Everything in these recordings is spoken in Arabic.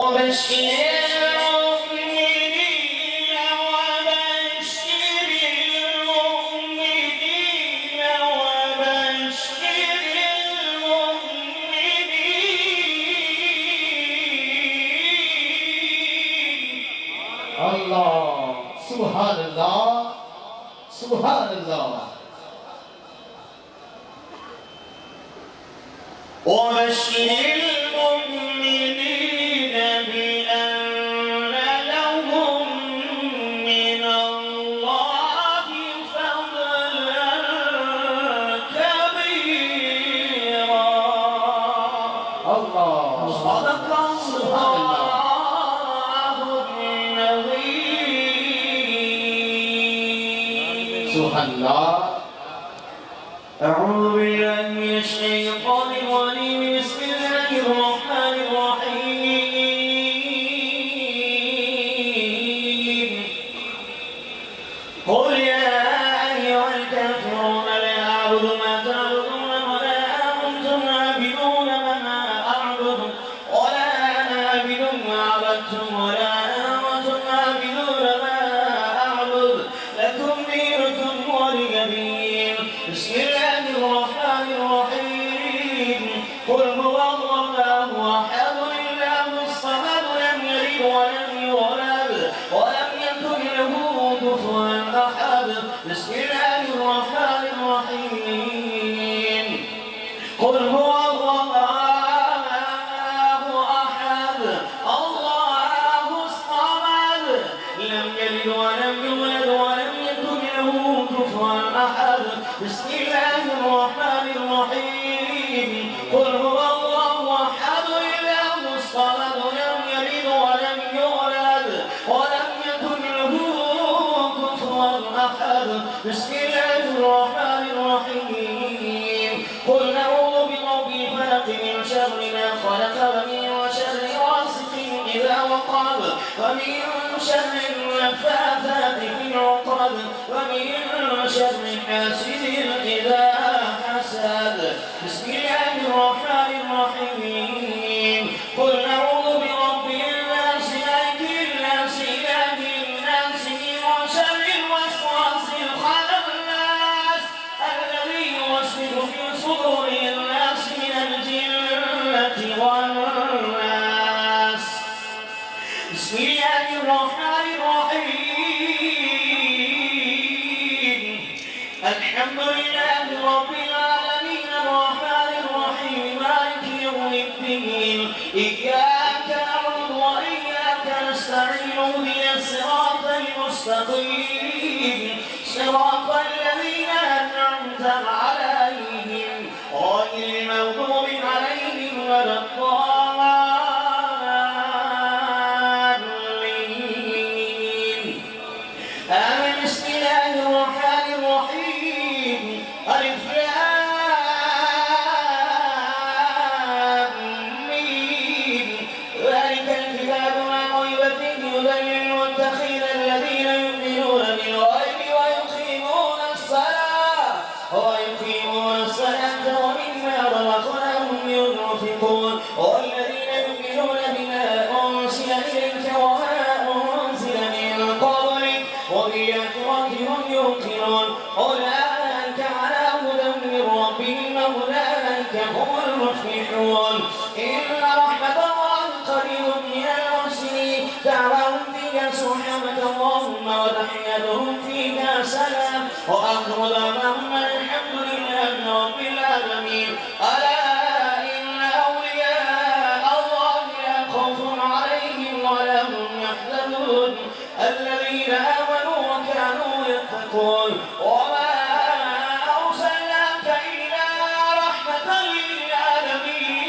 وبشر الله سبحان الله سبحان الله وبشر المؤمنين بأن لهم من الله فضلا كبيرا. الله صدق الله سبحان الله. أعوذ بالله من الشيطان الرجيم. بسم الله الرحمن الرحيم. قل يا أيها الكافرون لا أعبد ما تعبدون ولا أنتم عابدون ما أعبد ولا أنا عابد ما عبدتم ولا أنتم عابدون ما أعبد لكم دينكم ولي دين. بسم الله الرحمن الرحيم. قل هو الله أحد الله الصمد لم يلد ولم يولد ولم يكن له كفوا أحد. بسم الله الرحمن الرحيم. قل هو الله أحد الله الصمد لم يلد ولم يولد ولم يكن له كفوا أحد. بسم الله الرحمن الرحيم. قل هو الله أحد الله الصمد لم يلد ولم يولد ولم يكن له كفوا أحد. بسم الله الرحمن الرحيم. قل نعوذ برب الفلق من شر ما خلق ومن شر غاسق إذا وقب ومن شر النفاثات في العقد ومن شر حاسد إذا حسد. بسم الله الرحمن الرحيم. قل نعوذ برب الناس ملك الناس إله الناس من شر الوسواس الخناس الذي يوسوس في صدور الناس من الجنة والناس. بسم الله الرحمن الرحيم. الحمد لله رب العالمين الرحمن الرحيم مالك يوم الدين. إياك نعبد وإياك نستعين اهدنا الصراط المستقيم صراط الذين أنعمت عليهم غير المغضوب عليهم ولا الضالين. آمين. بسم الله الرحمن الرحيم. ألف لام ميم. ذلك الكتاب لا ريب فيه هدى للمتقين الذين يؤمنون بالغيب ويقيمون الصلاة ومما رزقناهم ينفقون والذين يؤمنون بما أنزل إليك وما أنزل من قبلك وبالآخرة هم يوقنون أولئك على هدى من ربهم وأولئك هم المفلحون. إن رحمة الله قريب من المحسنين. دعواهم فيها سبحانك اللهم وتحيتهم فيها سلام وآخر دعواهم الحمد لله رب العالمين. ألا إن أولياء الله لا خوف عليهم ولا هم يحزنون الذين آمنوا وكانوا يتقون. وما أرسلناك إلا رحمة للعالمين.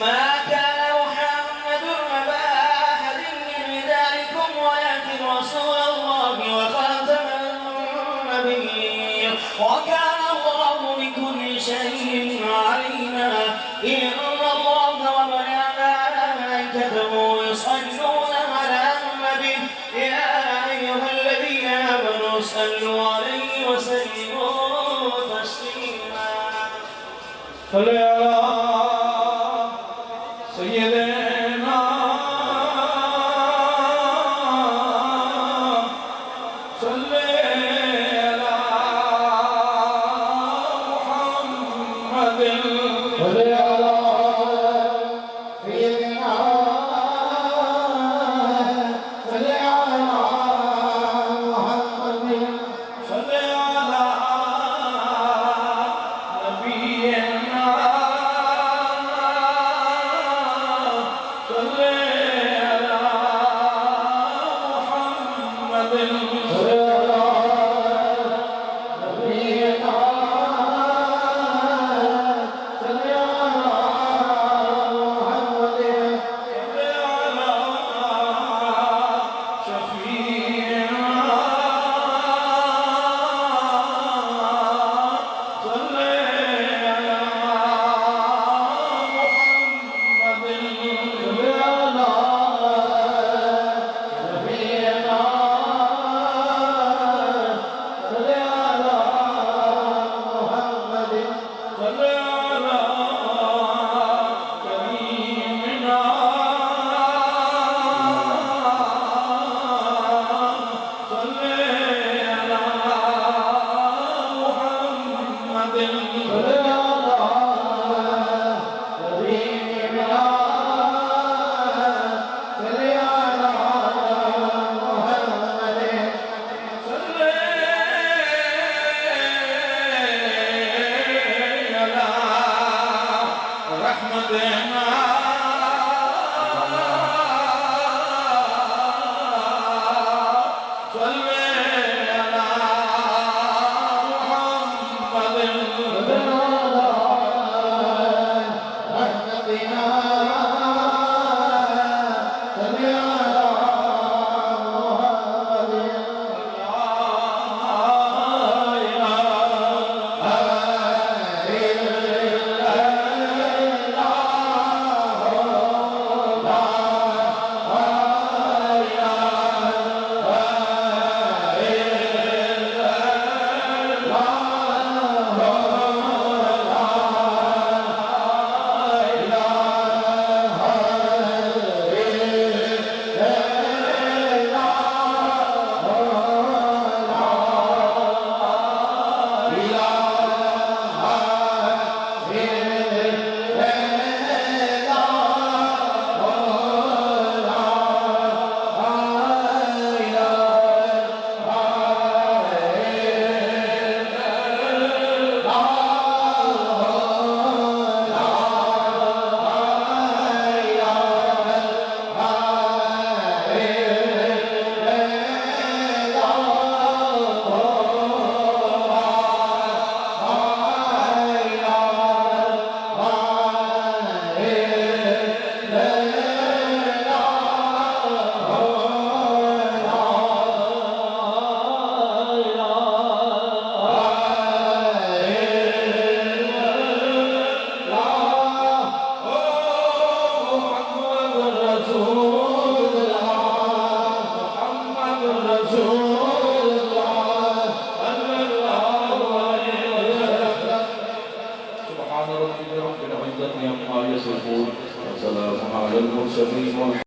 ما كان محمد أبا أحد من رجالكم ولكن رسول الله وخاتم النبيين وكان الله بكل شيء عليما. إن الله وملائكته يصلون على النبي يا أيها الذين آمنوا صلوا عليه وسلموا تسليما. صل على سيدنا صل على محمد صل على سيدنا صل على محمد صل على نبينا صل على محمد صل على نبينا صل على محمد رحمتنا